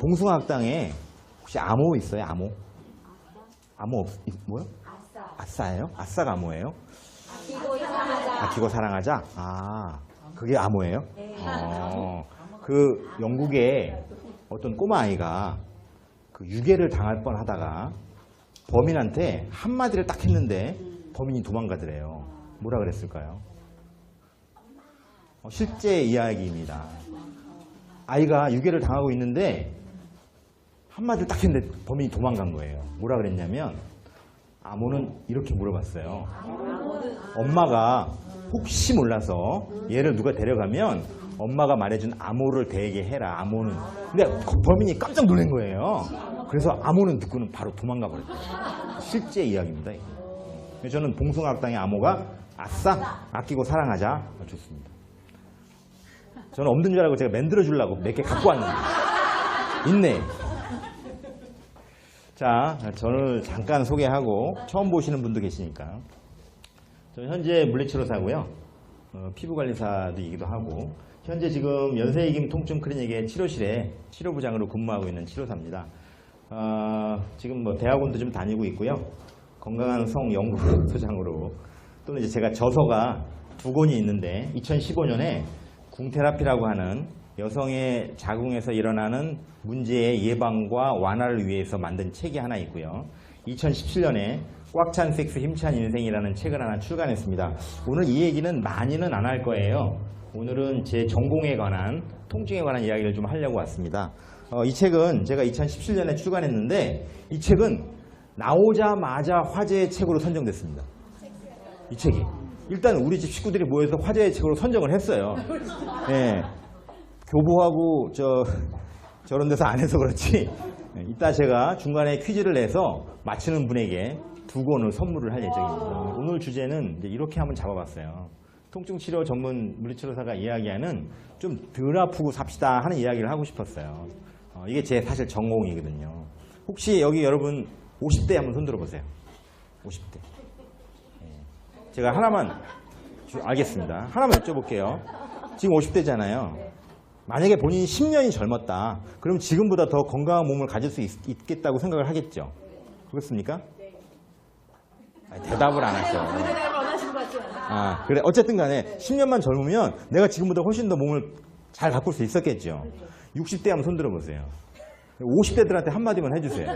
봉숭아학당에 혹시 암호 있어요? 암호? 암호 뭐요? 아싸예요? 아싸가 암호예요? 아끼고 사랑하자? 아, 그게 암호예요? 그 영국에 어떤 꼬마 아이가 그 유괴를 당할 뻔하다가 범인한테 한마디를 딱 했는데 범인이 도망가더래요. 뭐라 그랬을까요? 실제 이야기입니다. 아이가 유괴를 당하고 있는데 한마디를 딱 했는데 범인이 도망간 거예요. 뭐라 그랬냐면 암호는 이렇게 물어봤어요. 엄마가 혹시 몰라서 얘를 누가 데려가면 엄마가 말해준 암호를 대게 해라. 암호는. 근데 범인이 깜짝 놀란 거예요. 그래서 암호는 듣고는 바로 도망가 버렸어요. 실제 이야기입니다. 이게. 저는 봉숭아학당의 암호가 아싸, 아끼고 사랑하자. 좋습니다. 저는 없는 줄 알고 제가 만들어 주려고 몇 개 갖고 왔는데 있네. 자, 저를 잠깐 소개하고 처음 보시는 분도 계시니까. 저는 현재 물리치료사고요. 피부관리사이기도 하고 현재 지금 연세이김 통증 클리닉의 치료실에 치료부장으로 근무하고 있는 치료사입니다. 지금 뭐 대학원도 좀 다니고 있고요. 건강한 성 연구소장으로 또는 이제 제가 저서가 2권이 있는데 2015년에 궁테라피라고 하는 여성의 자궁에서 일어나는 문제의 예방과 완화를 위해서 만든 책이 하나 있고요. 2017년에 꽉 찬 섹스 힘찬 인생이라는 책을 하나 출간했습니다. 오늘 이 얘기는 많이는 안 할 거예요. 오늘은 제 전공에 관한 통증에 관한 이야기를 좀 하려고 왔습니다. 이 책은 제가 2017년에 출간했는데 이 책은 나오자마자 화제의 책으로 선정됐습니다. 이 책이. 일단 우리 집 식구들이 모여서 화제의 책으로 선정을 했어요. 네. 교보하고 저런 데서 안 해서 그렇지. 이따 제가 중간에 퀴즈를 내서 맞히는 분에게 2권을 선물을 할 예정입니다. 오늘 주제는 이제 이렇게 한번 잡아봤어요. 통증치료 전문 물리치료사가 이야기하는 좀 덜 아프고 삽시다 하는 이야기를 하고 싶었어요. 이게 제 사실 전공이거든요. 혹시 여기 여러분 50대 한번 손 들어보세요. 50대. 제가 하나만 알겠습니다. 하나만 여쭤볼게요. 지금 50대잖아요. 만약에 본인이 10년이 젊었다. 그럼 지금보다 더 건강한 몸을 가질 수 있겠다고 생각을 하겠죠. 그렇습니까? 아니, 대답을 안 하셔. 그래. 어쨌든 간에 10년만 젊으면 내가 지금보다 훨씬 더 몸을 잘 가꿀 수 있었겠죠. 60대 한번 손 들어보세요. 50대들한테 한마디만 해주세요.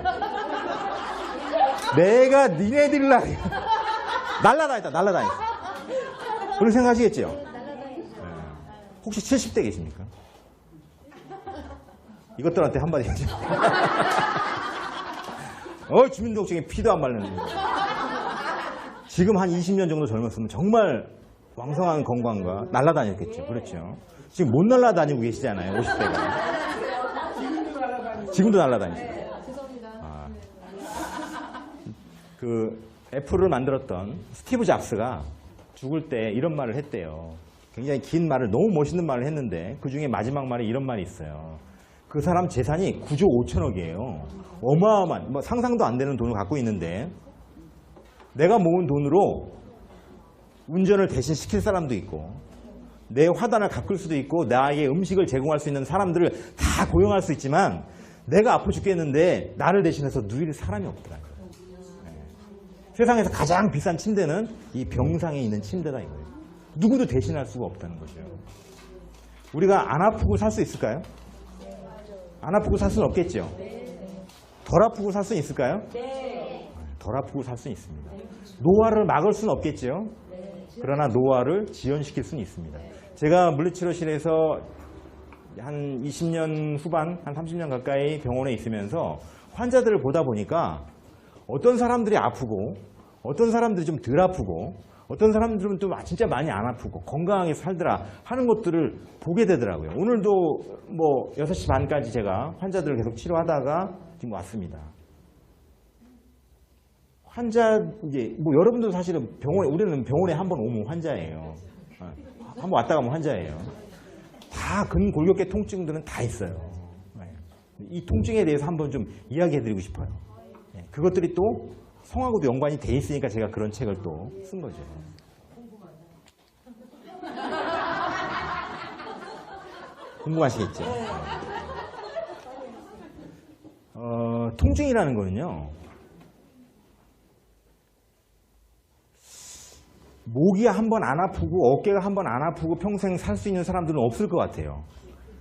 내가 니네들이랑 날라다녔어. 그렇게 생각하시겠죠? 혹시 70대 계십니까? 이것들한테 한마디 해주세요. 주민등록증에 피도 안 바르는 거. 지금 한 20년 정도 젊었으면 정말 왕성한 건강과 날라다녔겠죠. 그렇죠. 지금 못 날라다니고 계시잖아요. 50대가. 지금도 날라다니죠. 그 애플을 만들었던 스티브 잡스가 죽을 때 이런 말을 했대요. 굉장히 긴 말을, 너무 멋있는 말을 했는데 그 중에 마지막 말에 이런 말이 있어요. 그 사람 재산이 9조 5천억이에요. 어마어마한, 뭐 상상도 안 되는 돈을 갖고 있는데 내가 모은 돈으로 운전을 대신 시킬 사람도 있고 내 화단을 가꿀 수도 있고 나에게 음식을 제공할 수 있는 사람들을 다 고용할 수 있지만 내가 아파 죽겠는데 나를 대신해서 누릴 사람이 없더라. 세상에서 가장 비싼 침대는 이 병상에 있는 침대다 이거예요. 누구도 대신할 수가 없다는 거죠. 우리가 안 아프고 살 수 있을까요? 안 아프고 살 수는 없겠죠. 덜 아프고 살 수는 있을까요? 덜 아프고 살 수는 있습니다. 노화를 막을 수는 없겠죠. 그러나 노화를 지연시킬 수는 있습니다. 제가 물리치료실에서 한 20년 후반, 한 30년 가까이 병원에 있으면서 환자들을 보다 보니까 어떤 사람들이 아프고 어떤 사람들이 좀 덜 아프고 어떤 사람들은 또 진짜 많이 안 아프고 건강하게 살더라 하는 것들을 보게 되더라고요. 오늘도 뭐 6시 반까지 제가 환자들을 계속 치료하다가 지금 왔습니다. 환자 이제 뭐 여러분도 사실은 우리는 병원에 한 번 오면 환자예요. 한 번 왔다 가면 환자예요. 다 근골격계 통증들은 다 있어요. 이 통증에 대해서 한번 좀 이야기해드리고 싶어요. 그것들이 또 성하고도 연관이 돼 있으니까 제가 그런 책을 또 쓴 거죠. 궁금하시겠죠? 통증이라는 거는요. 목이 한 번 안 아프고 어깨가 한 번 안 아프고 평생 살 수 있는 사람들은 없을 것 같아요.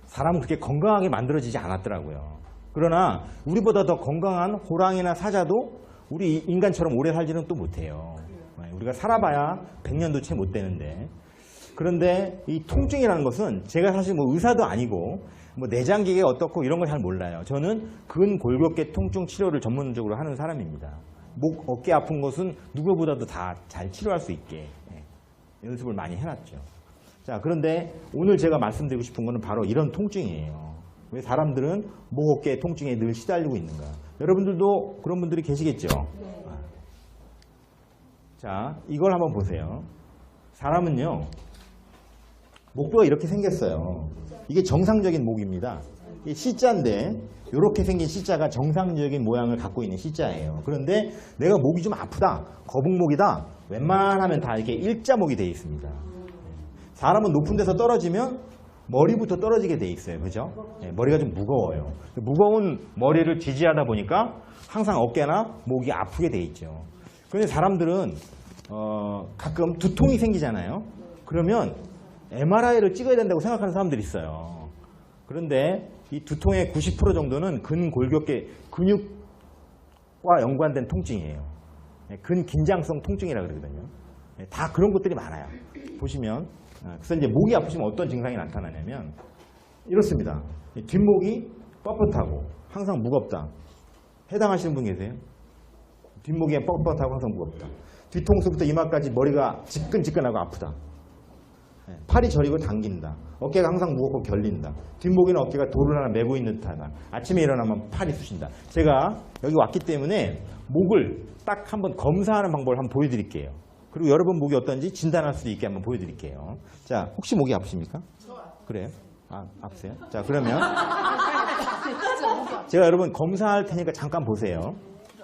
사람은 그렇게 건강하게 만들어지지 않았더라고요. 그러나 우리보다 더 건강한 호랑이나 사자도 우리 인간처럼 오래 살지는 또 못해요. 우리가 살아봐야 100년도 채 못 되는데. 그런데 이 통증이라는 것은 제가 사실 뭐 의사도 아니고 뭐 내장기계가 어떻고 이런 걸 잘 몰라요. 저는 근골격계 통증 치료를 전문적으로 하는 사람입니다. 목, 어깨 아픈 것은 누구보다도 다 잘 치료할 수 있게 연습을 많이 해놨죠. 자, 그런데 오늘 제가 말씀드리고 싶은 거는 바로 이런 통증이에요. 왜 사람들은 목, 어깨 통증에 늘 시달리고 있는가? 여러분들도 그런 분들이 계시겠죠? 자, 이걸 한번 보세요. 사람은요, 목뼈가 이렇게 생겼어요. 이게 정상적인 목입니다. 이게 C자인데 이렇게 생긴 C자가 정상적인 모양을 갖고 있는 C자예요. 그런데 내가 목이 좀 아프다, 거북목이다, 웬만하면 다 이렇게 일자목이 되어 있습니다. 사람은 높은 데서 떨어지면 머리부터 떨어지게 돼 있어요. 그죠? 머리가 좀 무거워요. 무거운 머리를 지지하다 보니까 항상 어깨나 목이 아프게 돼 있죠. 그런데 사람들은 가끔 두통이 생기잖아요. 그러면 MRI를 찍어야 된다고 생각하는 사람들이 있어요. 그런데 이 두통의 90% 정도는 근골격계 근육과 연관된 통증이에요. 근긴장성 통증이라고 그러거든요. 다 그런 것들이 많아요. 보시면 그래서 이제 목이 아프시면 어떤 증상이 나타나냐면 이렇습니다. 뒷목이 뻣뻣하고 항상 무겁다. 해당하시는 분 계세요? 뒷목이 뻣뻣하고 항상 무겁다. 뒤통수부터 이마까지 머리가 지끈지끈하고 아프다. 팔이 저리고 당긴다. 어깨가 항상 무겁고 결린다. 뒷목이나 어깨가 돌을 하나 메고 있는 듯하다. 아침에 일어나면 팔이 쑤신다. 제가 여기 왔기 때문에 목을 딱 한번 검사하는 방법을 한번 보여드릴게요. 그리고 여러분 목이 어떤지 진단할 수 있게 한번 보여드릴게요. 자, 혹시 목이 아프십니까? 그래요? 아프세요? 자, 그러면 제가 여러분 검사할 테니까 잠깐 보세요.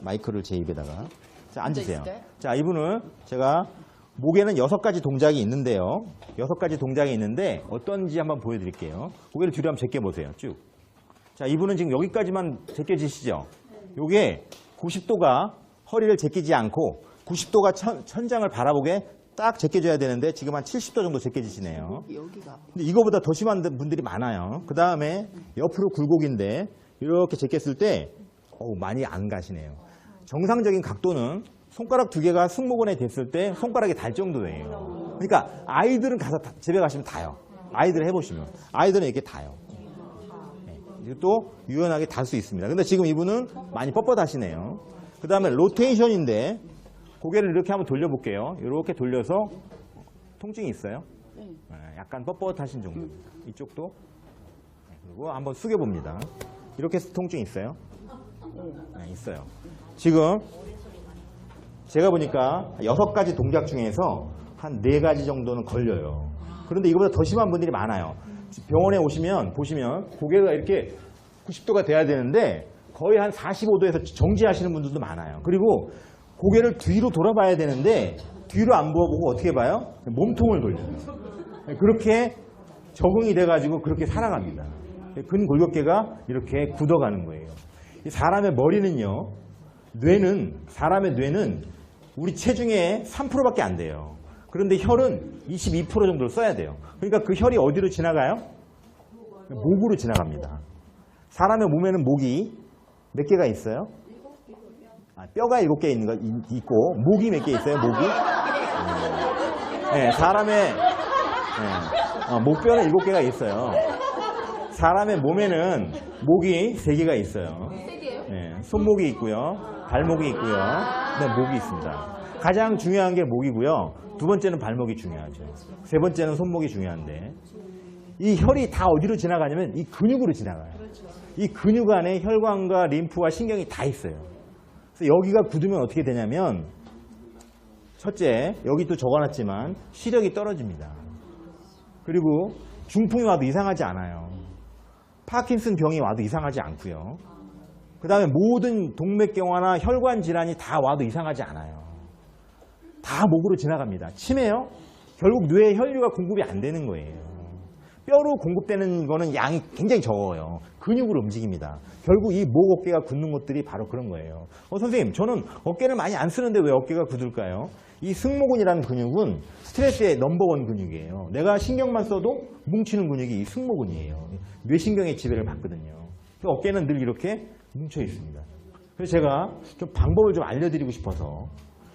마이크를 제 입에다가. 자, 앉으세요. 자, 이분은 제가 목에는 6가지 동작이 있는데요. 6가지 동작이 있는데 어떤지 한번 보여드릴게요. 고개를 뒤로 한번 제껴보세요. 쭉. 자, 이분은 지금 여기까지만 제껴지시죠? 요게 90도가 허리를 제끼지 않고 90도가 천장을 바라보게 딱 제껴줘야 되는데 지금 한 70도 정도 제껴지시네요. 근데 이거보다 더 심한 분들이 많아요. 그 다음에 옆으로 굴곡인데 이렇게 제꼈을 때 많이 안 가시네요. 정상적인 각도는 손가락 2개가 승모근에 됐을 때 손가락이 달 정도예요. 그러니까 아이들은 가서 집에 가시면 다요. 아이들 해보시면 아이들은 이렇게 다요. 또 유연하게 달 수 있습니다. 근데 지금 이분은 많이 뻣뻣하시네요. 그 다음에 로테이션인데 고개를 이렇게 한번 돌려볼게요. 이렇게 돌려서 통증이 있어요. 약간 뻣뻣하신 정도입니다. 이쪽도. 그리고 한번 숙여봅니다. 이렇게 해서 통증이 있어요? 있어요. 지금 제가 보니까 6가지 동작 중에서 한 4가지 정도는 걸려요. 그런데 이거보다 더 심한 분들이 많아요. 병원에 오시면 보시면 고개가 이렇게 90도가 돼야 되는데 거의 한 45도에서 정지하시는 분들도 많아요. 그리고 고개를 뒤로 돌아봐야 되는데 뒤로 안 보고 어떻게 봐요? 몸통을 돌려요. 그렇게 적응이 돼가지고 그렇게 살아갑니다. 근골격계가 이렇게 굳어가는 거예요. 사람의 머리는요, 사람의 뇌는 우리 체중의 3%밖에 안 돼요. 그런데 혈은 22% 정도를 써야 돼요. 그러니까 그 혈이 어디로 지나가요? 목으로 지나갑니다. 사람의 몸에는 목이 몇 개가 있어요? 뼈가 7개 있고 목이 몇 개 있어요? 목이? 사람의 목뼈는 7개가 있어요. 사람의 몸에는 목이 3개가 있어요. 손목이 있고요. 발목이 있고요. 목이 있습니다. 가장 중요한 게 목이고요. 2번째는 발목이 중요하죠. 3번째는 손목이 중요한데 이 혈이 다 어디로 지나가냐면 이 근육으로 지나가요. 이 근육 안에 혈관과 림프와 신경이 다 있어요. 그래서 여기가 굳으면 어떻게 되냐면 첫째, 여기 또 적어놨지만 시력이 떨어집니다. 그리고 중풍이 와도 이상하지 않아요. 파킨슨 병이 와도 이상하지 않고요. 그 다음에 모든 동맥경화나 혈관 질환이 다 와도 이상하지 않아요. 다 목으로 지나갑니다. 치매요? 결국 뇌에 혈류가 공급이 안 되는 거예요. 뼈로 공급되는 거는 양이 굉장히 적어요. 근육으로 움직입니다. 결국 이 목 어깨가 굳는 것들이 바로 그런 거예요. 선생님, 저는 어깨를 많이 안 쓰는데 왜 어깨가 굳을까요? 이 승모근이라는 근육은 스트레스의 넘버원 근육이에요. 내가 신경만 써도 뭉치는 근육이 이 승모근이에요. 뇌신경의 지배를 받거든요. 어깨는 늘 이렇게 뭉쳐 있습니다. 그래서 제가 좀 방법을 좀 알려드리고 싶어서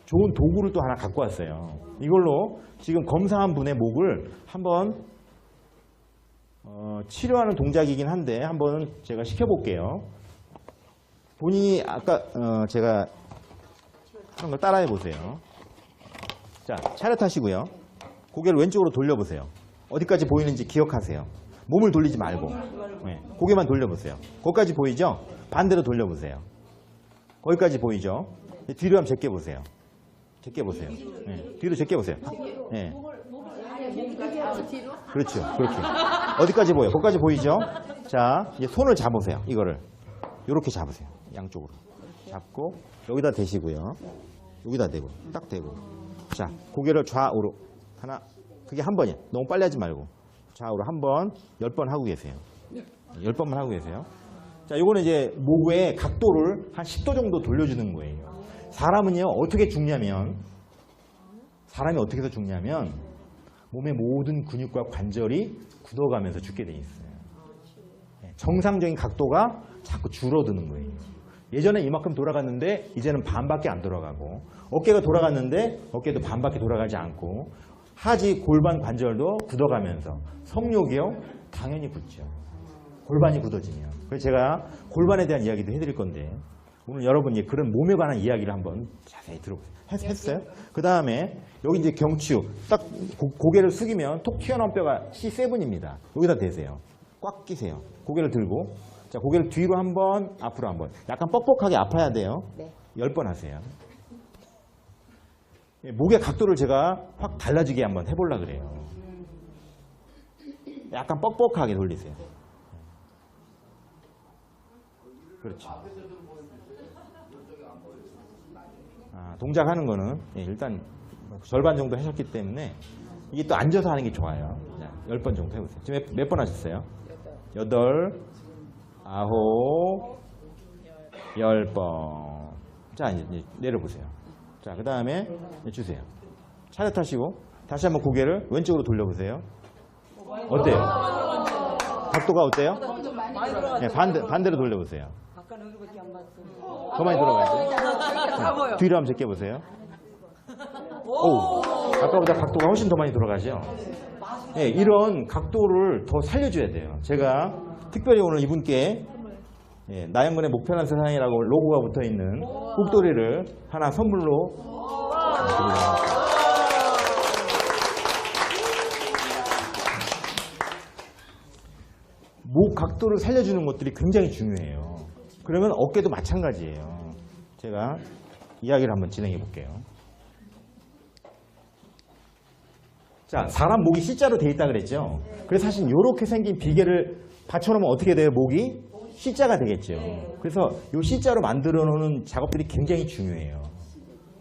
좋은 도구를 또 하나 갖고 왔어요. 이걸로 지금 검사한 분의 목을 한번 치료하는 동작이긴 한데 한번 제가 시켜볼게요. 본인이 아까 제가 하는 걸 따라해 보세요. 자, 차렷하시고요. 고개를 왼쪽으로 돌려보세요. 어디까지 보이는지 기억하세요. 몸을 돌리지 말고 네, 고개만 돌려보세요. 거기까지 보이죠? 반대로 돌려보세요. 거기까지 보이죠? 뒤로 한번 제껴보세요. 제껴보세요. 네, 뒤로 제껴보세요. 네. 그렇죠. 그렇게. 어디까지 보여요? 거기까지 보이죠? 자, 이제 손을 잡으세요. 이거를. 이렇게 잡으세요. 양쪽으로. 잡고 여기다 대시고요. 여기다 대고. 딱 대고. 자, 고개를 좌우로. 하나. 그게 한 번이에요. 너무 빨리 하지 말고. 좌우로 한 번, 10번 하고 계세요. 10번만 하고 계세요. 자, 요거는 이제 목의 각도를 한 10도 정도 돌려주는 거예요. 사람은요, 어떻게 죽냐면, 사람이 어떻게 해서 죽냐면, 몸의 모든 근육과 관절이 굳어가면서 죽게 돼 있어요. 정상적인 각도가 자꾸 줄어드는 거예요. 예전에 이만큼 돌아갔는데 이제는 반밖에 안 돌아가고, 어깨가 돌아갔는데 어깨도 반밖에 돌아가지 않고, 하지 골반 관절도 굳어가면서 성욕이요? 당연히 굳죠. 골반이 굳어지면. 그래서 제가 골반에 대한 이야기도 해드릴 건데 오늘 여러분이 그런 몸에 관한 이야기를 한번 자세히 들어보세요. 했어요? 그 다음에 여기 이제 경추 딱 고개를 숙이면 톡 튀어나온 뼈가 C7입니다. 여기다 대세요. 꽉 끼세요. 고개를 들고 자 고개를 뒤로 한 번, 앞으로 한 번. 약간 뻑뻑하게 아파야 돼요. 네. 10번 하세요. 목의 각도를 제가 확 달라지게 한번 해보려고 그래요. 약간 뻑뻑하게 돌리세요. 그렇죠. 동작하는 거는 일단 절반 정도 하셨기 때문에 이게 또 앉아서 하는 게 좋아요. 10번 정도 해보세요. 지금 몇 번 하셨어요? 8, 9, 10번. 자, 이제 내려보세요. 자, 그 다음에 주세요. 차렷하시고 다시 한번 고개를 왼쪽으로 돌려보세요. 어때요? 각도가 어때요? 네, 반대로 돌려보세요. 더 많이 돌아가야죠. 뒤로 한번 제껴보세요. 오, 아까보다 각도가 훨씬 더 많이 돌아가죠. 네, 이런 각도를 더 살려줘야 돼요. 제가 특별히 오늘 이분께 나영근의 목편한 세상이라고 로고가 붙어있는 꾹도리를 하나 선물로 드립니다. 목 각도를 살려주는 것들이 굉장히 중요해요. 그러면 어깨도 마찬가지예요. 제가 이야기를 한번 진행해 볼게요. 자, 사람 목이 C자로 돼 있다 그랬죠. 그래서 사실 이렇게 생긴 비계를 받쳐놓으면 어떻게 돼요? 목이 C자가 되겠죠. 그래서 이 C자로 만들어 놓는 작업들이 굉장히 중요해요.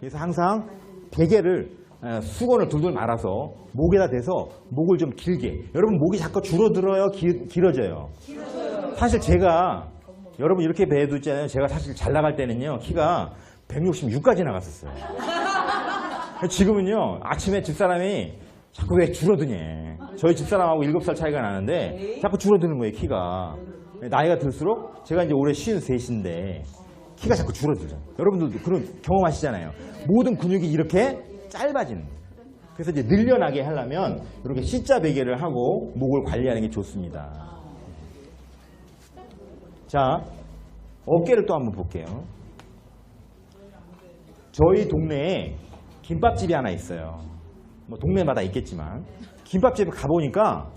그래서 항상 베개를 수건을 둘둘 말아서 목에다 대서 목을 좀 길게. 여러분 목이 자꾸 줄어들어요? 길어져요? 사실 제가 여러분 이렇게 배도 있잖아요. 제가 사실 잘 나갈 때는요. 키가 166까지 나갔었어요. 지금은요. 아침에 집사람이 자꾸 왜 줄어드냐. 저희 집사람하고 7살 차이가 나는데 자꾸 줄어드는 거예요. 키가. 나이가 들수록 제가 이제 올해 53인데 키가 자꾸 줄어들죠. 여러분들도 그런 경험하시잖아요. 모든 근육이 이렇게 짧아지는 거예요. 그래서 이제 늘려나게 하려면 이렇게 C자 베개를 하고 목을 관리하는 게 좋습니다. 자, 어깨를 또 한번 볼게요. 저희 동네에 김밥집이 하나 있어요. 뭐 동네마다 있겠지만 김밥집에 가보니까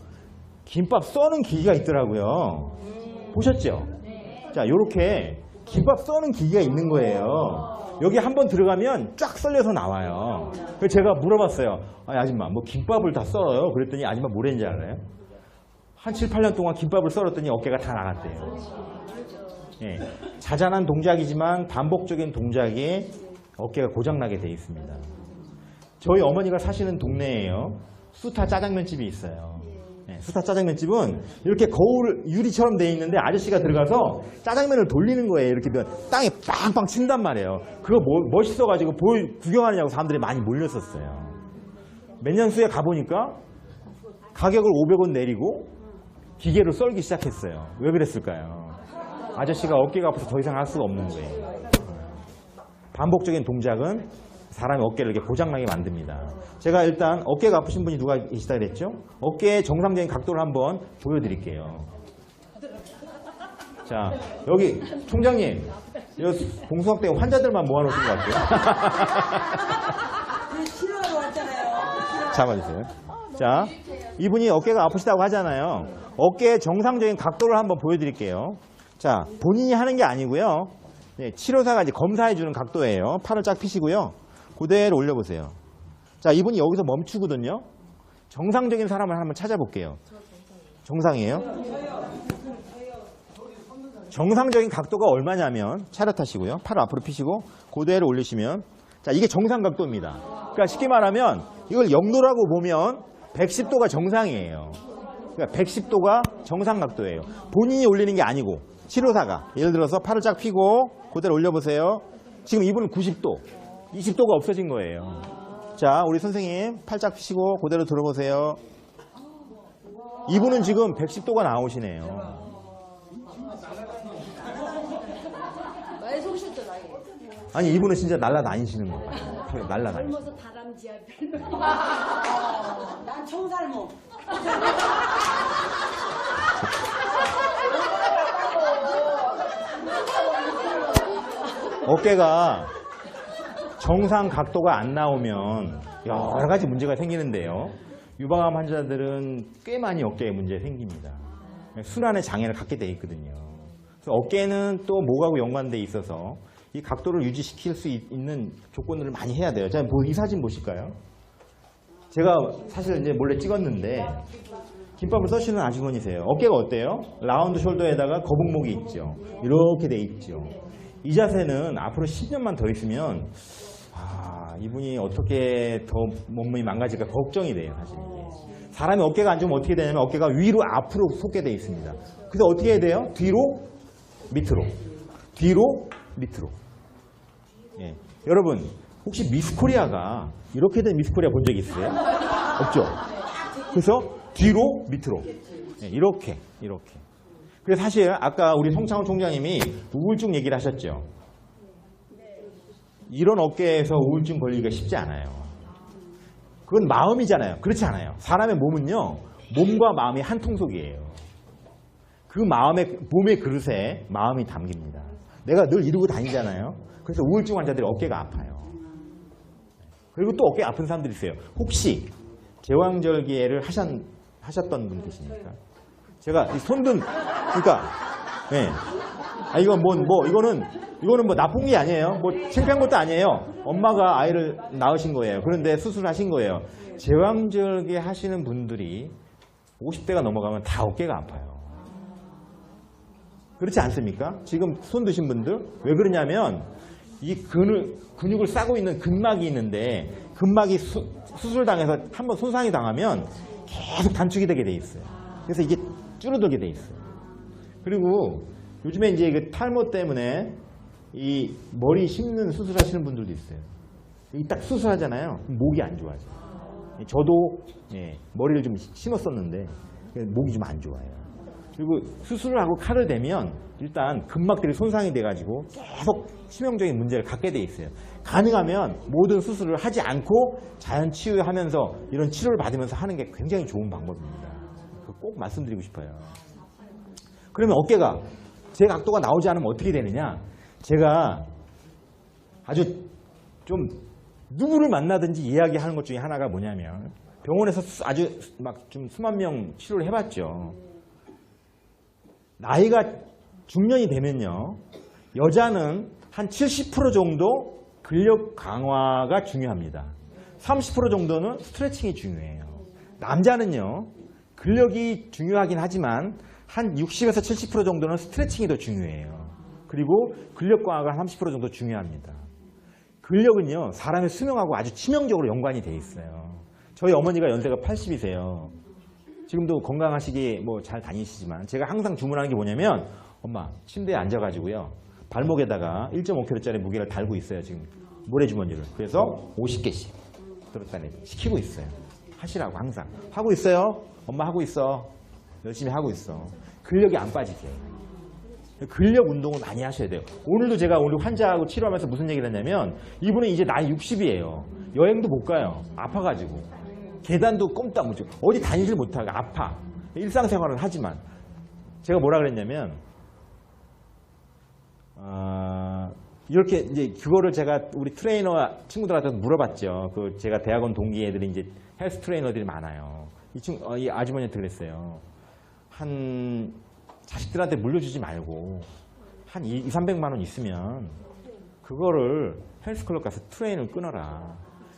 김밥 써는 기계가 있더라고요. 보셨죠? 자, 요렇게 김밥 써는 기계가 있는 거예요. 여기 한번 들어가면 쫙 썰려서 나와요. 그래서 제가 물어봤어요. 아줌마 뭐 김밥을 다 썰어요? 그랬더니 아줌마 뭐랬는지 알아요? 한 7, 8년 동안 김밥을 썰었더니 어깨가 다 나갔대요. 예, 자잘한 동작이지만 반복적인 동작에 어깨가 고장나게 돼 있습니다. 저희 어머니가 사시는 동네에요. 수타 짜장면집이 있어요. 네, 수타 짜장면집은 이렇게 거울 유리처럼 돼 있는데 아저씨가 들어가서 짜장면을 돌리는 거예요. 이렇게 땅에 빵빵 친단 말이에요. 그거 멋있어가지고 구경하느냐고 사람들이 많이 몰렸었어요. 몇 년 후에 가보니까 가격을 500원 내리고 기계로 썰기 시작했어요. 왜 그랬을까요? 아저씨가 어깨가 아파서 더 이상 할 수가 없는 거예요. 반복적인 동작은 사람의 어깨를 이렇게 고장나게 만듭니다. 제가 일단 어깨가 아프신 분이 누가 계시다 그랬죠? 어깨의 정상적인 각도를 한번 보여드릴게요. 자, 여기 총장님, 여기 봉숭아학대 환자들만 모아놓으신 것 같아요. 치료하러 왔잖아요. 잡아주세요. 자, 이분이 어깨가 아프시다고 하잖아요. 어깨의 정상적인 각도를 한번 보여드릴게요. 자, 본인이 하는 게 아니고요. 네, 치료사가 이제 검사해주는 각도예요. 팔을 쫙 펴시고요. 그대로 올려보세요. 자, 이분이 여기서 멈추거든요. 정상적인 사람을 한번 찾아볼게요. 정상이에요? 정상적인 각도가 얼마냐면 차렷하시고요. 팔을 앞으로 펴시고 그대로 올리시면, 자, 이게 정상 각도입니다. 그러니까 쉽게 말하면 이걸 0도라고 보면 110도가 정상이에요. 그러니까 110도가 정상 각도예요. 본인이 올리는 게 아니고 치료사가, 예를 들어서 팔을 쫙 펴고 그대로 올려보세요. 지금 이분은 90도, 20도가 없어진 거예요. 자, 우리 선생님 팔 쫙 펴시고 그대로 들어보세요. 이분은 지금 110도가 나오시네요. 많이 속으셨죠, 나이? 아니, 이분은 진짜 날라다니시는 거예요. 날라다니시는 젊어서 다람쥐야, 별로. 난 청살모. 어깨가 정상 각도가 안 나오면 여러 가지 문제가 생기는데요. 유방암 환자들은 꽤 많이 어깨에 문제 생깁니다. 순환의 장애를 갖게 돼 있거든요. 그래서 어깨는 또 목하고 연관돼 있어서 이 각도를 유지시킬 수 있는 조건들을 많이 해야 돼요. 자, 이 사진 보실까요? 제가 사실 이제 몰래 찍었는데 김밥을 써시는 아주머니세요. 어깨가 어때요? 라운드 숄더에다가 거북목이 있죠. 이렇게 돼 있죠. 이 자세는 앞으로 10년만 더 있으면 이분이 어떻게 더 몸이 망가질까 걱정이 돼요. 사실 이게. 사람이 어깨가 안 좋으면 어떻게 되냐면 어깨가 위로 앞으로 솟게 돼 있습니다. 그래서 어떻게 해야 돼요? 뒤로 밑으로, 뒤로 밑으로. 예. 여러분 혹시 미스코리아가 이렇게 된 미스코리아 본 적 있어요? 없죠? 그래서 뒤로 밑으로, 예, 이렇게. 그래서 사실 아까 우리 송창훈 총장님이 우울증 얘기를 하셨죠. 이런 어깨에서 우울증 걸리기가 쉽지 않아요. 그건 마음이잖아요. 그렇지 않아요. 사람의 몸은요, 몸과 마음이 한 통속이에요. 그 몸의 그릇에 마음이 담깁니다. 내가 늘 이러고 다니잖아요. 그래서 우울증 환자들이 어깨가 아파요. 그리고 또 어깨 아픈 사람들이 있어요. 혹시 제왕절개를 하셨던 분 계십니까? 제가 이 손등, 그러니까, 네. 이거는 뭐 나쁜 게 아니에요. 뭐 창피한 것도 아니에요. 엄마가 아이를 낳으신 거예요. 그런데 수술하신 거예요. 제왕절개 하시는 분들이 50대가 넘어가면 다 어깨가 아파요. 그렇지 않습니까? 지금 손 드신 분들 왜 그러냐면 이 근육을 싸고 있는 근막이 있는데 근막이 수술당해서 한번 손상이 당하면 계속 단축이 되게 돼 있어요. 그래서 이게 줄어들게 돼 있어요. 그리고 요즘에 이제 그 탈모 때문에 이 머리 심는 수술하시는 분들도 있어요. 딱 수술하잖아요. 목이 안 좋아져요. 저도 머리를 좀 심었었는데 목이 좀 안 좋아요. 그리고 수술을 하고 칼을 대면 일단 근막들이 손상이 돼가지고 계속 치명적인 문제를 갖게 돼 있어요. 가능하면 모든 수술을 하지 않고 자연 치유하면서 이런 치료를 받으면서 하는 게 굉장히 좋은 방법입니다. 꼭 말씀드리고 싶어요. 그러면 어깨가 제 각도가 나오지 않으면 어떻게 되느냐? 제가 아주 좀 누구를 만나든지 이야기하는 것 중에 하나가 뭐냐면 병원에서 아주 막 좀 수만 명 치료를 해봤죠. 나이가 중년이 되면요, 여자는 한 70% 정도 근력 강화가 중요합니다. 30% 정도는 스트레칭이 중요해요. 남자는요, 근력이 중요하긴 하지만 한 60에서 70% 정도는 스트레칭이 더 중요해요. 그리고 근력 강화가 한 30% 정도 중요합니다. 근력은요, 사람의 수명하고 아주 치명적으로 연관이 돼 있어요. 저희 어머니가 연세가 80이세요. 지금도 건강하시게 뭐 잘 다니시지만 제가 항상 주문하는 게 뭐냐면 엄마 침대에 앉아가지고요. 발목에다가 1.5kg짜리 무게를 달고 있어요. 지금 모래주머니를. 그래서 50개씩 들었다 내리 시키고 있어요. 하시라고 항상. 하고 있어요. 엄마 하고 있어. 열심히 하고 있어. 근력이 안 빠지게. 근력 운동을 많이 하셔야 돼요. 오늘도 제가 오늘 환자하고 치료하면서 무슨 얘기를 했냐면 이분은 이제 나이 60이에요. 여행도 못 가요. 아파가지고. 계단도 꼼짝 못해요. 어디 다니질 못하고 아파. 일상생활은 하지만 제가 뭐라 그랬냐면 이렇게 이제 그거를 제가 우리 트레이너 친구들한테 물어봤죠. 그 제가 대학원 동기 애들이 이제 헬스 트레이너들이 많아요. 이 아주머니한테 그랬어요. 한 자식들한테 물려주지 말고 한 200~300만 원 있으면 그거를 헬스클럽 가서 트레이너를 끊어라.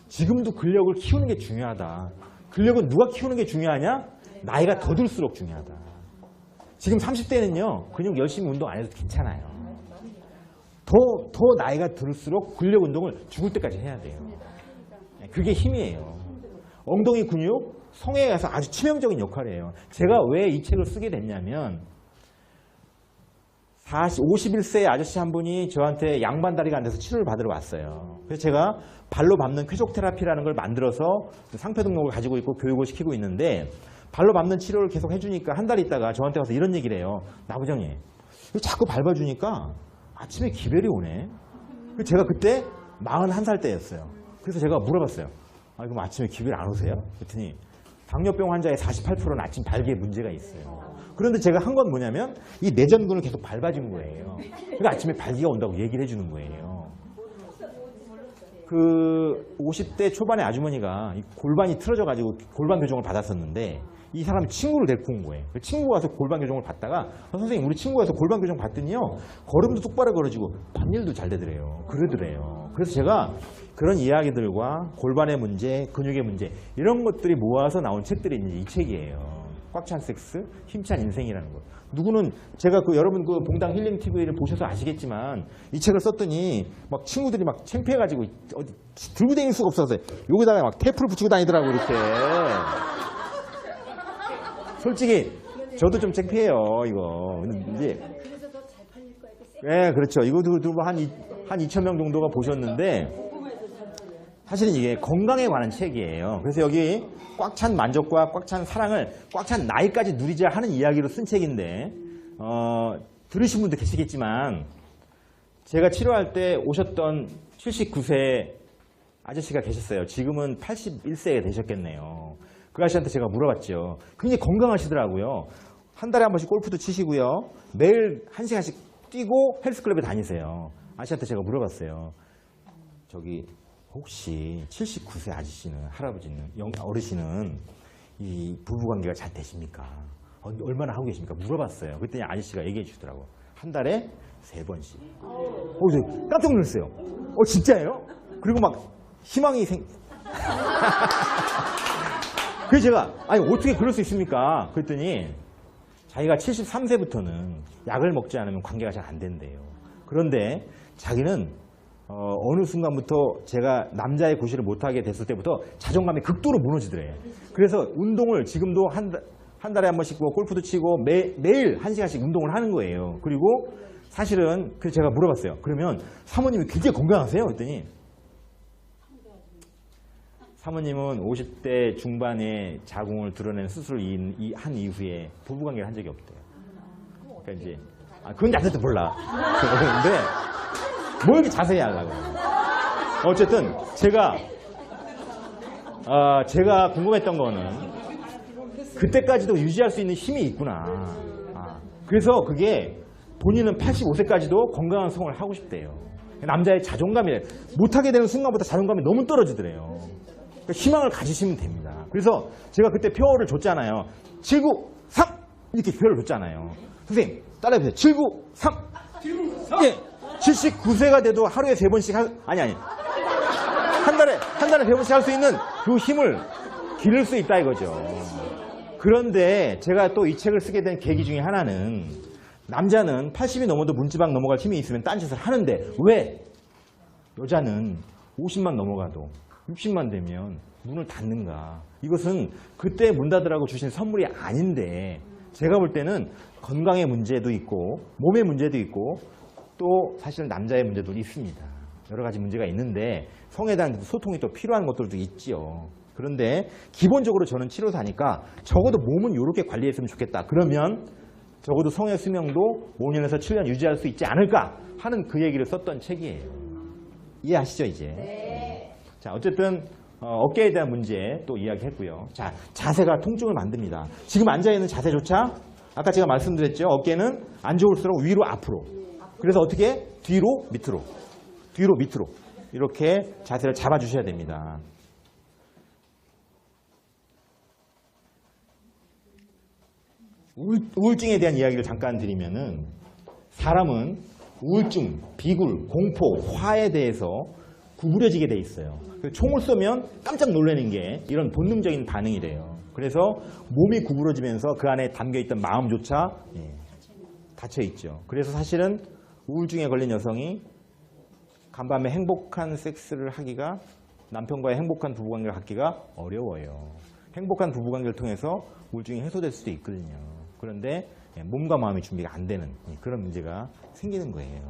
지금도 근력을 키우는 게 중요하다. 근력은 누가 키우는 게 중요하냐? 나이가 더 들수록 중요하다. 지금 30대는요. 근육 열심히 운동 안 해도 괜찮아요. 더 나이가 들수록 근력 운동을 죽을 때까지 해야 돼요. 그게 힘이에요. 엉덩이 근육, 성에 가서 아주 치명적인 역할이에요. 제가 왜 이 책을 쓰게 됐냐면 51세 아저씨 한 분이 저한테 양반다리가 안 돼서 치료를 받으러 왔어요. 그래서 제가 발로 밟는 쾌적 테라피라는 걸 만들어서 상표 등록을 가지고 있고 교육을 시키고 있는데 발로 밟는 치료를 계속 해주니까 한 달 있다가 저한테 와서 이런 얘기를 해요. 나부장님, 자꾸 밟아주니까 아침에 기별이 오네. 제가 그때 41살 때였어요. 그래서 제가 물어봤어요. 그럼 아침에 기별 안 오세요? 그랬더니 당뇨병 환자의 48%는 아침 발기에 문제가 있어요. 그런데 제가 한 건 뭐냐면 이 내전근을 계속 밟아준 거예요. 그러니까 아침에 발기가 온다고 얘기를 해주는 거예요. 그 50대 초반의 아주머니가 골반이 틀어져가지고 골반 교정을 받았었는데 이 사람이 친구를 데리고 온 거예요. 친구가 와서 골반 교정을 받다가 선생님 우리 친구가 와서 골반 교정 받더니요 걸음도 똑바로 걸어지고 밤일도 잘 되더래요. 그러더래요. 그래서 제가 그런 이야기들과 골반의 문제, 근육의 문제 이런 것들이 모아서 나온 책들이 이제 이 책이에요. 꽉 찬 섹스, 힘찬 인생이라는 거. 누구는 제가 여러분 그 봉당 힐링 TV를 보셔서 아시겠지만 이 책을 썼더니 막 친구들이 막 창피해가지고 어디 들고 다닐 수가 없어서 여기다가 막 테이프를 붙이고 다니더라고 이렇게. 솔직히 저도 좀 창피해요 이거. 근데 그래서 더 잘 팔릴 거야. 네, 그렇죠. 이거도 한 2,000명 정도가 보셨는데 사실은 이게 건강에 관한 책이에요. 그래서 여기 꽉 찬 만족과 꽉 찬 사랑을 꽉 찬 나이까지 누리자 하는 이야기로 쓴 책인데 들으신 분도 계시겠지만 제가 치료할 때 오셨던 79세 아저씨가 계셨어요. 지금은 81세가 되셨겠네요. 그 아저씨한테 제가 물어봤죠. 굉장히 건강하시더라고요. 한 달에 한 번씩 골프도 치시고요. 매일 1시간씩 뛰고 헬스클럽에 다니세요. 아저씨한테 제가 물어봤어요. 저기 혹시 79세 아저씨는 할아버지는 어르신은 이 부부관계가 잘 되십니까? 얼마나 하고 계십니까? 물어봤어요. 그랬더니 아저씨가 얘기해 주시더라고요. 한 달에 3번씩. 저 깜짝 놀랐어요. 진짜예요? 그리고 막 희망이 그래서 제가 아니 어떻게 그럴 수 있습니까? 그랬더니 자기가 73세부터는 약을 먹지 않으면 관계가 잘 안 된대요. 그런데 자기는 어느 순간부터 제가 남자의 구실을 못하게 됐을 때부터 자존감이 극도로 무너지더래요. 그래서 운동을 지금도 한 달에 한 번씩 골프도 치고 매일 1시간씩 운동을 하는 거예요. 그리고 사실은 그래서 제가 물어봤어요. 그러면 사모님이 굉장히 건강하세요? 그랬더니 사모님은 50대 중반에 자궁을 드러낸 수술을 한 이후에 부부관계를 한 적이 없대요. 그러니까 이제 그건 나한테 몰라. 그런데 뭐 이렇게 자세히 하려고. 어쨌든 제가 궁금했던 거는 그때까지도 유지할 수 있는 힘이 있구나. 그래서 그게 본인은 85세까지도 건강한 성을 하고 싶대요. 남자의 자존감이 못하게 되는 순간부터 자존감이 너무 떨어지더래요. 그러니까 희망을 가지시면 됩니다. 그래서 제가 그때 표를 줬잖아요. 793 이렇게 표를 줬잖아요. 선생님 따라해보세요. 793 예. 79세가 돼도 하루에 3번씩 아니 한 달에 3번씩 할 수 있는 그 힘을 기를 수 있다 이거죠. 그런데 제가 또 이 책을 쓰게 된 계기 중에 하나는 남자는 80이 넘어도 문지방 넘어갈 힘이 있으면 딴짓을 하는데 왜 여자는 50만 넘어가도 60만 되면 문을 닫는가? 이것은 그때 문 닫으라고 주신 선물이 아닌데 제가 볼 때는 건강의 문제도 있고 몸의 문제도 있고 또 사실은 남자의 문제도 있습니다. 여러 가지 문제가 있는데 성에 대한 소통이 또 필요한 것들도 있지요. 그런데 기본적으로 저는 치료사니까 적어도 몸은 이렇게 관리했으면 좋겠다. 그러면 적어도 성의 수명도 5년에서 7년 유지할 수 있지 않을까 하는 그 얘기를 썼던 책이에요. 이해하시죠 이제? 네. 자, 어쨌든 어깨에 대한 문제 또 이야기했고요. 자, 자세가 통증을 만듭니다. 지금 앉아있는 자세조차 아까 제가 말씀드렸죠. 어깨는 안 좋을수록 위로 앞으로. 그래서 어떻게? 뒤로 밑으로. 뒤로 밑으로. 이렇게 자세를 잡아주셔야 됩니다. 우울증에 대한 이야기를 잠깐 드리면은 사람은 우울증, 비굴, 공포, 화에 대해서 구부려지게 돼 있어요. 총을 쏘면 깜짝 놀라는 게 이런 본능적인 반응이래요. 그래서 몸이 구부러지면서 그 안에 담겨있던 마음조차 닫혀있죠. 그래서 사실은 우울증에 걸린 여성이 간밤에 행복한 섹스를 하기가 남편과의 행복한 부부관계를 갖기가 어려워요. 행복한 부부관계를 통해서 우울증이 해소될 수도 있거든요. 그런데 몸과 마음의 준비가 안 되는 그런 문제가 생기는 거예요.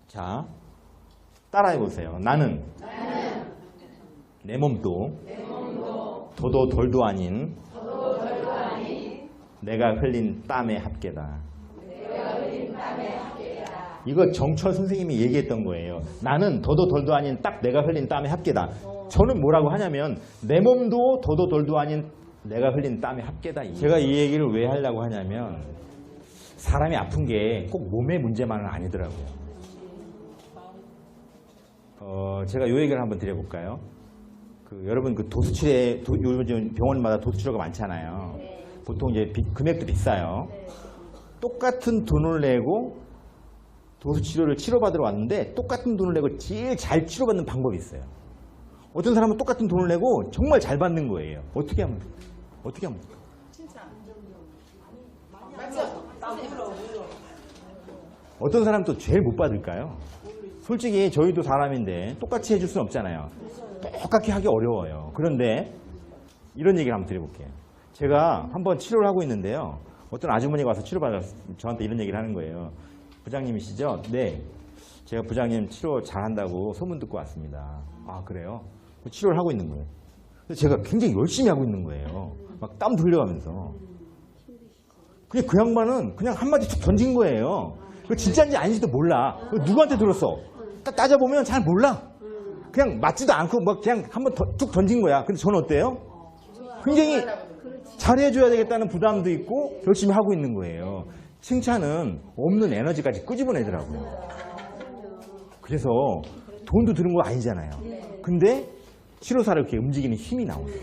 자, 따라해 보세요. 나는 내 몸도 더도 덜도 아닌 내가 흘린 땀의 합계다. 이거 정철 선생님이 얘기했던 거예요. 나는 더도 덜도 아닌 딱 내가 흘린 땀의 합계다. 저는 뭐라고 하냐면 내 몸도 더도 덜도 아닌 내가 흘린 땀의 합계다. 제가 이 얘기를 왜 하려고 하냐면 사람이 아픈 게 꼭 몸의 문제만은 아니더라고요. 제가 이 얘기를 한번 드려볼까요? 여러분 도수치료에 요즘 병원마다 도수치료가 많잖아요. 보통 이제 금액도 비싸요. 똑같은 돈을 내고 도수치료를 치료받으러 왔는데 똑같은 돈을 내고 제일 잘 치료받는 방법이 있어요. 어떤 사람은 똑같은 돈을 내고 정말 잘 받는 거예요. 어떻게 하면 될까? 어떤 사람은 또 제일 못 받을까요? 솔직히 저희도 사람인데 똑같이 해줄 수는 없잖아요. 똑같이 하기 어려워요. 그런데 이런 얘기를 한번 드려볼게요. 제가 한번 치료를 하고 있는데요. 어떤 아주머니가 와서 치료받아서 저한테 이런 얘기를 하는 거예요. 부장님이시죠? 네. 제가 부장님 치료 잘한다고 소문 듣고 왔습니다. 아, 그래요? 치료를 하고 있는 거예요. 그래서 제가 굉장히 열심히 하고 있는 거예요. 막 땀 돌려가면서. 그냥 그 양반은 그냥 한마디 툭 던진 거예요. 그 진짜인지 아닌지도 몰라. 누구한테 들었어? 따져보면 잘 몰라. 그냥 맞지도 않고 막 그냥 한번 툭 던진 거야. 근데 저는 어때요? 굉장히 잘해줘야 되겠다는 부담도 있고 열심히 하고 있는 거예요. 칭찬은 없는 에너지까지 끄집어내더라고요. 그래서 돈도 드는 거 아니잖아요. 근데 치료사를 이렇게 움직이는 힘이 나오죠.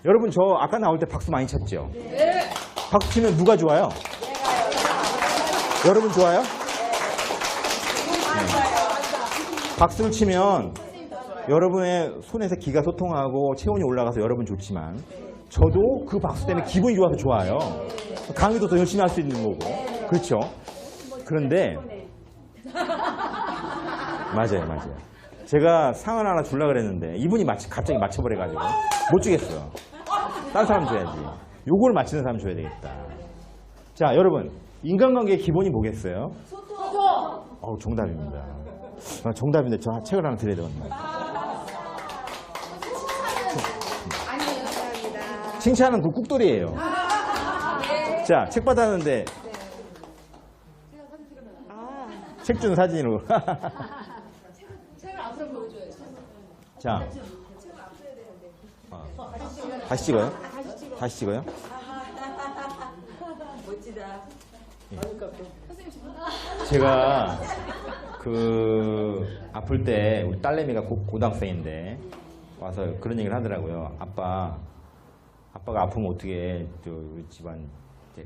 여러분 저 아까 나올 때 박수 많이 쳤죠? 박수 치면 누가 좋아요? 여러분 좋아요? 박수를 치면 여러분의 손에서 기가 소통하고 체온이 올라가서 여러분 좋지만 저도 그 박수 때문에 기분이 좋아서 좋아요. 강의도 더 열심히 할 수 있는 거고. 그렇죠? 그런데 맞아요. 제가 상을 하나 주려고 그랬는데 이분이 갑자기 맞춰버려가지고 못 주겠어요. 딴 사람 줘야지. 요걸 맞히는 사람 줘야 되겠다. 자, 여러분 인간관계의 기본이 뭐겠어요? 소통! 정답입니다. 정답인데 저 책을 하나 드려야 되거든요. 칭찬은 그 꾹돌이에요. 자, 책 받았는데 책 준 사진으로. 자, 다시 찍어요? 다시 찍어요? 멋지다. 제가 아플 때 우리 딸내미가 고등학생인데 와서 그런 얘기를 하더라고요. 아빠가 아프면 어떻게 우리 집안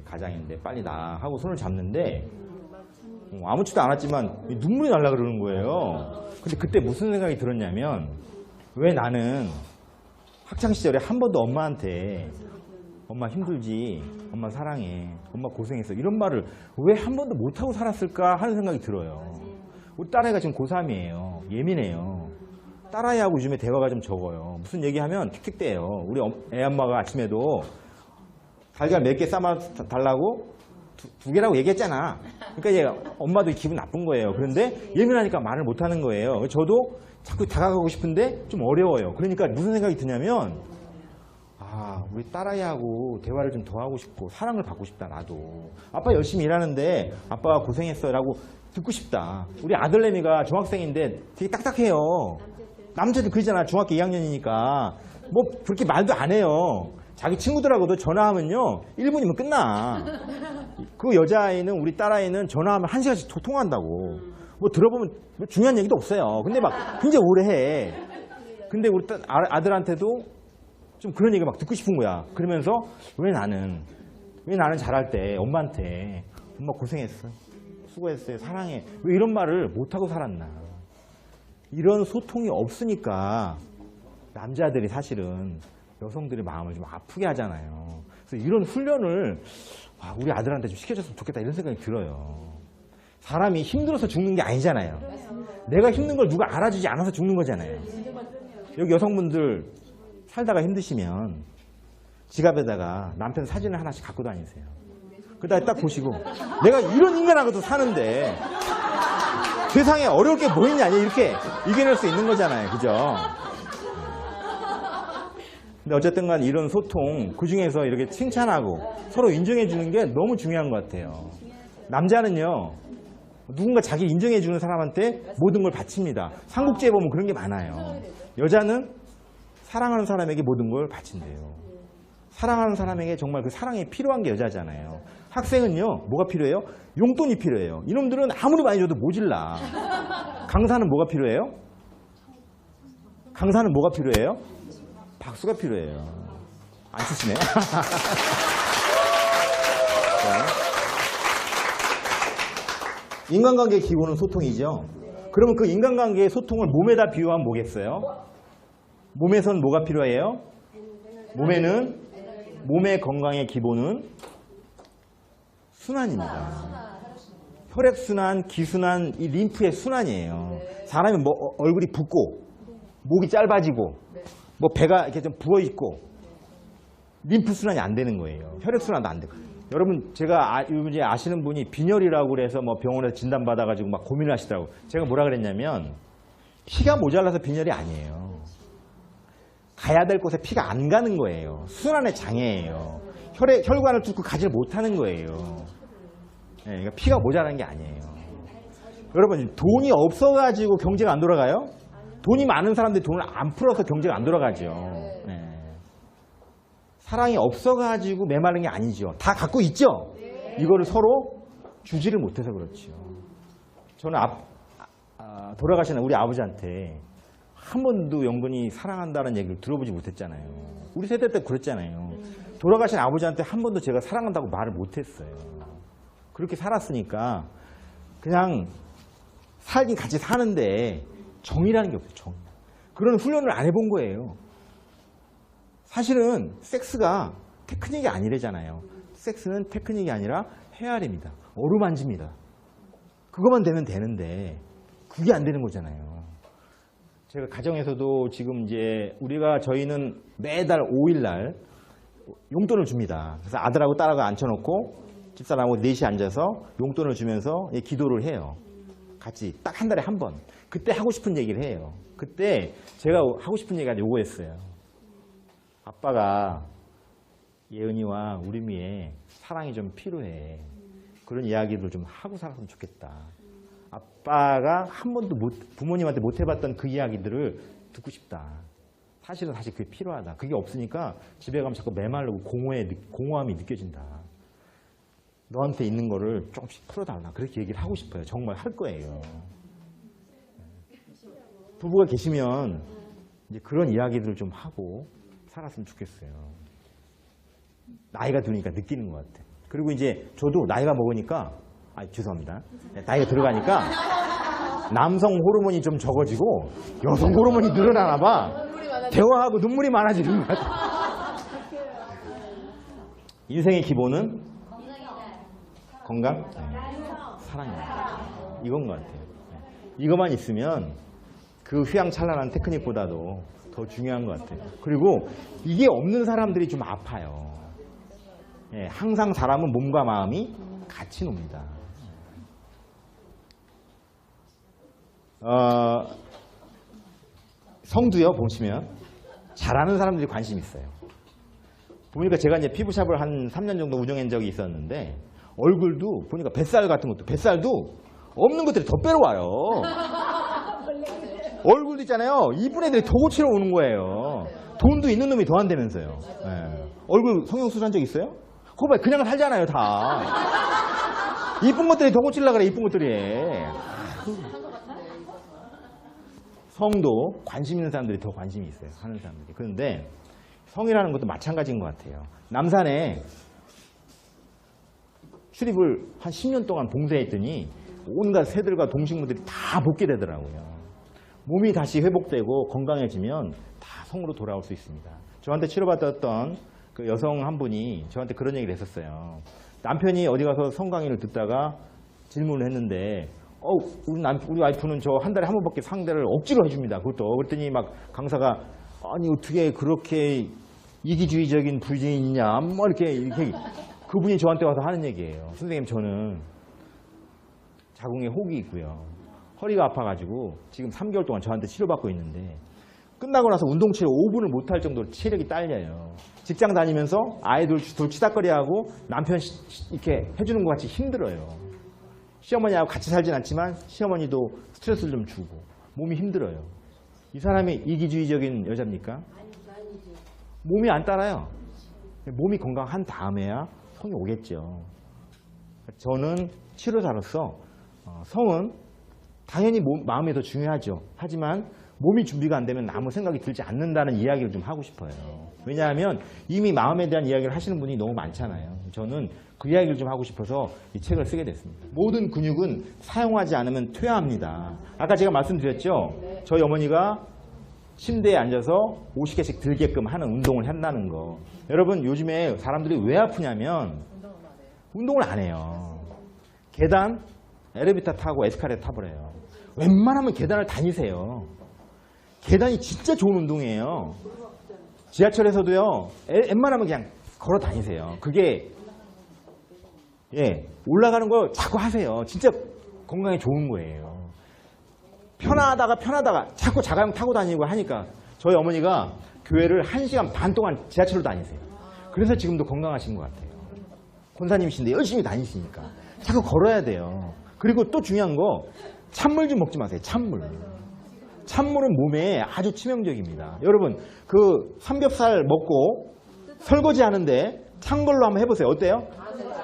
가장인데 빨리 나 하고 손을 잡는데 아무렇지도 않았지만 눈물이 날라 그러는 거예요. 근데 그때 무슨 생각이 들었냐면 왜 나는 학창시절에 한 번도 엄마한테 엄마 힘들지, 엄마 사랑해, 엄마 고생했어 이런 말을 왜 한 번도 못하고 살았을까 하는 생각이 들어요. 우리 딸애가 지금 고3이에요. 예민해요. 딸아이하고 요즘에 대화가 좀 적어요. 무슨 얘기하면 틱틱대요. 우리 애 엄마가 아침에도 달걀 몇 개 삶아 달라고 두 개라고 얘기했잖아. 그러니까 얘 엄마도 기분 나쁜 거예요. 그런데 예민하니까 말을 못 하는 거예요. 저도 자꾸 다가가고 싶은데 좀 어려워요. 그러니까 무슨 생각이 드냐면 우리 딸아이하고 대화를 좀 더 하고 싶고 사랑을 받고 싶다. 나도 아빠 열심히 일하는데 아빠가 고생했어 라고 듣고 싶다. 우리 아들내미가 중학생인데 되게 딱딱해요. 남자들 그러잖아. 중학교 2학년이니까 뭐 그렇게 말도 안 해요. 자기 친구들하고도 전화하면요 1분이면 끝나. 그 여자아이는 우리 딸아이는 전화하면 1시간씩 통화한다고. 뭐 들어보면 뭐 중요한 얘기도 없어요. 근데 막 굉장히 오래 해. 근데 우리 아들한테도 좀 그런 얘기 막 듣고 싶은 거야. 그러면서 왜 나는 잘할 때 엄마한테 엄마 고생했어. 수고했어요. 사랑해. 왜 이런 말을 못하고 살았나. 이런 소통이 없으니까 남자들이 사실은 여성들의 마음을 좀 아프게 하잖아요. 그래서 이런 훈련을 우리 아들한테 좀 시켜줬으면 좋겠다 이런 생각이 들어요. 사람이 힘들어서 죽는 게 아니잖아요. 내가 힘든 걸 누가 알아주지 않아서 죽는 거잖아요. 여기 여성분들 살다가 힘드시면 지갑에다가 남편 사진을 하나씩 갖고 다니세요. 그러다 딱 보시고 내가 이런 인간하고도 사는데 세상에 어려울 게 뭐 있냐 이렇게 이겨낼 수 있는 거잖아요. 그죠? 근데 어쨌든 간 이런 소통 그중에서 이렇게 칭찬하고 서로 인정해 주는 게 너무 중요한 것 같아요. 남자는요 누군가 자기 인정해 주는 사람한테 모든 걸 바칩니다. 삼국지에 보면 그런 게 많아요. 여자는 사랑하는 사람에게 모든 걸 바친대요. 사랑하는 사람에게 정말 그 사랑이 필요한 게 여자잖아요. 학생은요 뭐가 필요해요? 용돈이 필요해요. 이놈들은 아무리 많이 줘도 모질라. 강사는 뭐가 필요해요? 강사는 뭐가 필요해요? 박수가 필요해요. 안 치시네. 인간관계의 기본은 소통이죠. 그러면 그 인간관계의 소통을 몸에다 비유하면 뭐겠어요? 몸에선 뭐가 필요해요? 몸의 건강의 기본은 순환입니다. 혈액순환, 기순환, 이 림프의 순환이에요. 사람이 뭐 얼굴이 붓고 목이 짧아지고 뭐 배가 이렇게 좀 부어있고 림프 순환이 안 되는 거예요. 혈액순환도 안 되고. 여러분 제가 요즘 아시는 분이 빈혈이라고 그래서 뭐 병원에서 진단받아가지고 막 고민을 하시더라고요. 제가 뭐라 그랬냐면 피가 모자라서 빈혈이 아니에요. 가야 될 곳에 피가 안 가는 거예요. 순환의 장애예요. 혈관을 뚫고 가지를 못하는 거예요. 네, 그러니까 피가 모자라는 게 아니에요. 여러분 돈이 없어가지고 경제가 안 돌아가요? 돈이 많은 사람들이 돈을 안 풀어서 경제가 안 돌아가죠. 네. 사랑이 없어가지고 메마른 게 아니죠. 다 갖고 있죠? 이거를 서로 주지를 못해서 그렇죠. 저는 돌아가신 우리 아버지한테 한 번도 영근이 사랑한다는 얘기를 들어보지 못했잖아요. 우리 세대 때 그랬잖아요. 돌아가신 아버지한테 한 번도 제가 사랑한다고 말을 못했어요. 그렇게 살았으니까 그냥 살긴 같이 사는데 정이라는 게 없어요. 정. 그런 훈련을 안 해본 거예요. 사실은 섹스가 테크닉이 아니래잖아요. 섹스는 테크닉이 아니라 헤아림이다. 어루만집니다. 그것만 되면 되는데 그게 안 되는 거잖아요. 제가 가정에서도 지금 이제 저희는 매달 5일날 용돈을 줍니다. 그래서 아들하고 딸하고 앉혀놓고 집사람하고 넷이 앉아서 용돈을 주면서 기도를 해요. 같이 딱 한 달에 한 번. 그때 하고 싶은 얘기를 해요. 그때 제가 하고 싶은 얘기가 요거였어요. 아빠가 예은이와 우리미에 사랑이 좀 필요해. 그런 이야기를 좀 하고 살았으면 좋겠다. 아빠가 한 번도 부모님한테 못 해봤던 그 이야기들을 듣고 싶다. 사실은 사실 그게 필요하다. 그게 없으니까 집에 가면 자꾸 메말르고 공허함이 느껴진다. 너한테 있는 거를 조금씩 풀어달라. 그렇게 얘기를 하고 싶어요. 정말 할 거예요. 부부가 계시면 이제 그런 이야기들을 좀 하고 살았으면 좋겠어요. 나이가 드니까 느끼는 것 같아. 그리고 이제 저도 나이가 먹으니까, 죄송합니다. 나이가 들어가니까 남성 호르몬이 좀 적어지고 여성 호르몬이 늘어나나 봐. 대화하고 눈물이 많아지는 것 같아. 인생의 기본은 건강, 사랑입니다. 이건 것 같아요. 이것만 있으면 그 휘황찬란한 테크닉보다도 더 중요한 것 같아요. 그리고 이게 없는 사람들이 좀 아파요. 예, 항상 사람은 몸과 마음이 같이 놉니다. 성도요, 보시면 잘하는 사람들이 관심 있어요. 보니까 제가 이제 피부샵을 한 3년 정도 운영한 적이 있었는데 얼굴도 보니까 뱃살 같은 것도 뱃살도 없는 것들이 더 빼러 와요. 얼굴도 있잖아요. 이쁜 애들이 더 고치러 오는 거예요. 돈도 있는 놈이 더 한다면서요. 예. 얼굴 성형수술 한 적 있어요? 그거 봐, 그냥 살잖아요, 다. 이쁜 것들이 더 고치려고 그래, 이쁜 것들이. 성도 관심 있는 사람들이 더 관심이 있어요. 하는 사람들이. 그런데 성이라는 것도 마찬가지인 것 같아요. 남산에 출입을 한 10년 동안 봉사했더니 온갖 새들과 동식물들이 다 복게 되더라고요. 몸이 다시 회복되고 건강해지면 다 성으로 돌아올 수 있습니다. 저한테 치료받았던 그 여성 한 분이 저한테 그런 얘기를 했었어요. 남편이 어디 가서 성 강의를 듣다가 질문을 했는데 우리 와이프는 저 한 달에 한 번밖에 상대를 억지로 해줍니다. 그것도. 그랬더니 막 강사가 아니 어떻게 그렇게 이기주의적인 부인이냐 뭐 이렇게 그분이 저한테 와서 하는 얘기예요. 선생님 저는 자궁에 혹이 있고요. 허리가 아파가지고 지금 3개월 동안 저한테 치료받고 있는데 끝나고 나서 운동치료 5분을 못할 정도로 체력이 딸려요. 직장 다니면서 아이들 치닥거리하고 남편 이렇게 해주는 것 같이 힘들어요. 시어머니하고 같이 살진 않지만 시어머니도 스트레스를 좀 주고 몸이 힘들어요. 이 사람이 이기주의적인 여자입니까? 몸이 안 따라요. 몸이 건강한 다음에야 성이 오겠죠. 저는 치료사로서 성은 당연히 마음이 더 중요하죠. 하지만 몸이 준비가 안 되면 아무 생각이 들지 않는다는 이야기를 좀 하고 싶어요. 왜냐하면 이미 마음에 대한 이야기를 하시는 분이 너무 많잖아요. 저는 그 이야기를 좀 하고 싶어서 이 책을 쓰게 됐습니다. 모든 근육은 사용하지 않으면 퇴화합니다. 아까 제가 말씀드렸죠. 저희 어머니가 침대에 앉아서 50개씩 들게끔 하는 운동을 한다는 거. 여러분 요즘에 사람들이 왜 아프냐면 운동을 안 해요. 계단, 엘리베이터 타고 에스카레이터 타버려요. 웬만하면 계단을 다니세요. 계단이 진짜 좋은 운동이에요. 지하철에서도요. 웬만하면 그냥 걸어 다니세요. 그게 올라가는 거 자꾸 하세요. 진짜 건강에 좋은 거예요. 편하다가 자꾸 자가용 타고 다니고 하니까 저희 어머니가 교회를 1시간 반 동안 지하철로 다니세요. 그래서 지금도 건강하신 것 같아요. 권사님이신데 열심히 다니시니까 자꾸 걸어야 돼요. 그리고 또 중요한 거 찬물 좀 먹지 마세요. 찬물은 몸에 아주 치명적입니다. 여러분 그 삼겹살 먹고 설거지 하는데 찬 걸로 한번 해보세요. 어때요?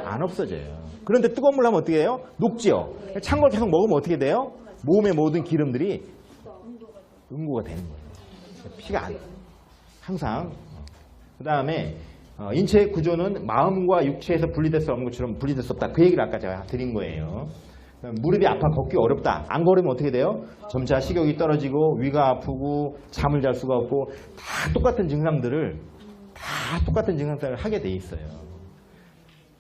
안 없어져요. 그런데 뜨거운 물 하면 어떻게 해요? 녹지요. 찬 걸 계속 먹으면 어떻게 돼요? 몸의 모든 기름들이 응고가 되는 거예요. 피가 항상. 그 다음에 인체의 구조는 마음과 육체에서 분리될 수 없는 것처럼 분리될 수 없다. 그 얘기를 아까 제가 드린 거예요. 무릎이 아파 걷기 어렵다. 안 걸으면 어떻게 돼요? 점차 식욕이 떨어지고 위가 아프고 잠을 잘 수가 없고 다 똑같은 증상들을 하게 돼 있어요.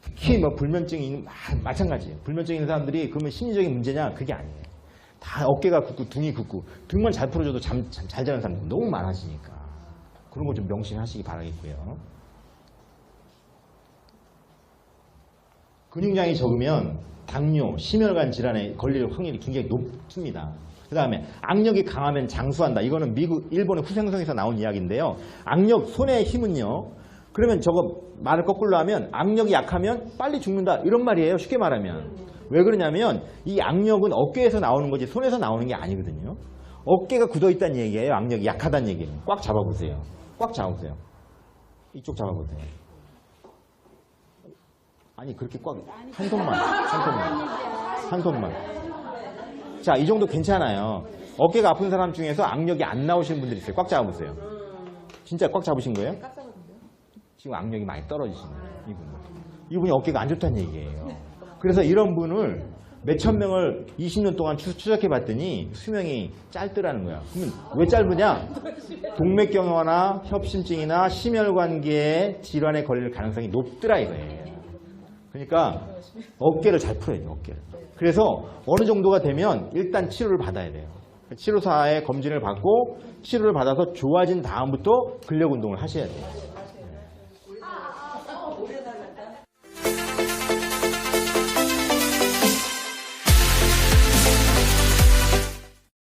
특히 뭐 불면증이 마찬가지예요. 불면증 있는 사람들이 그러면 심리적인 문제냐? 그게 아니에요. 다 어깨가 굽고 등이 굽고 등만 잘 풀어줘도 잘 자는 사람들 너무 많아지니까 그런 거 좀 명심하시기 바라겠고요. 근육량이 적으면 당뇨, 심혈관 질환에 걸릴 확률이 굉장히 높습니다. 그 다음에 악력이 강하면 장수한다. 이거는 일본의 후생성에서 나온 이야기인데요. 악력, 손의 힘은요. 그러면 저거 말을 거꾸로 하면 악력이 약하면 빨리 죽는다. 이런 말이에요. 쉽게 말하면. 왜 그러냐면 이 악력은 어깨에서 나오는 거지 손에서 나오는 게 아니거든요. 어깨가 굳어있다는 얘기예요. 악력이 약하다는 얘기는. 꽉 잡아보세요. 꽉 잡아보세요. 이쪽 잡아보세요. 아니 그렇게 꽉 한 손만. 자, 이 정도 괜찮아요. 어깨가 아픈 사람 중에서 악력이 안 나오시는 분들이 있어요. 꽉 잡아보세요. 진짜 꽉 잡으신 거예요? 지금 악력이 많이 떨어지시는 거예요. 이분이 어깨가 안 좋다는 얘기예요. 그래서 이런 분을 몇천 명을 20년 동안 추적해 봤더니 수명이 짧더라는 거야. 그러면 왜 짧으냐? 동맥경화나 협심증이나 심혈관계 질환에 걸릴 가능성이 높더라 이거예요. 그러니까 어깨를 잘 풀어야 돼요. 어깨를. 그래서 어느 정도가 되면 일단 치료를 받아야 돼요. 치료사의 검진을 받고 치료를 받아서 좋아진 다음부터 근력 운동을 하셔야 돼요.